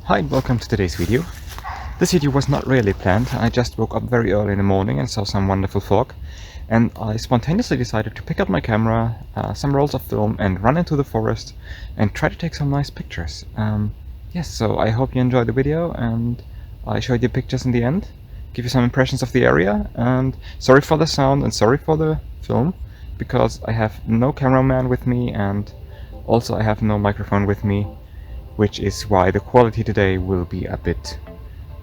Hi and welcome to today's video. This video was not really planned. I just woke up very early in the morning and saw some wonderful fog, and I spontaneously decided to pick up my camera, some rolls of film, and run into the forest and try to take some nice pictures. Yes, so I hope you enjoyed the video, and I showed you pictures in the end, give you some impressions of the area, and sorry for the sound and sorry for the film, because I have no cameraman with me and also I have no microphone with me, which is why the quality today will be a bit,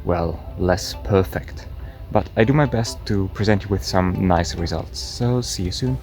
well, less perfect. But I do my best to present you with some nice results, so see you soon.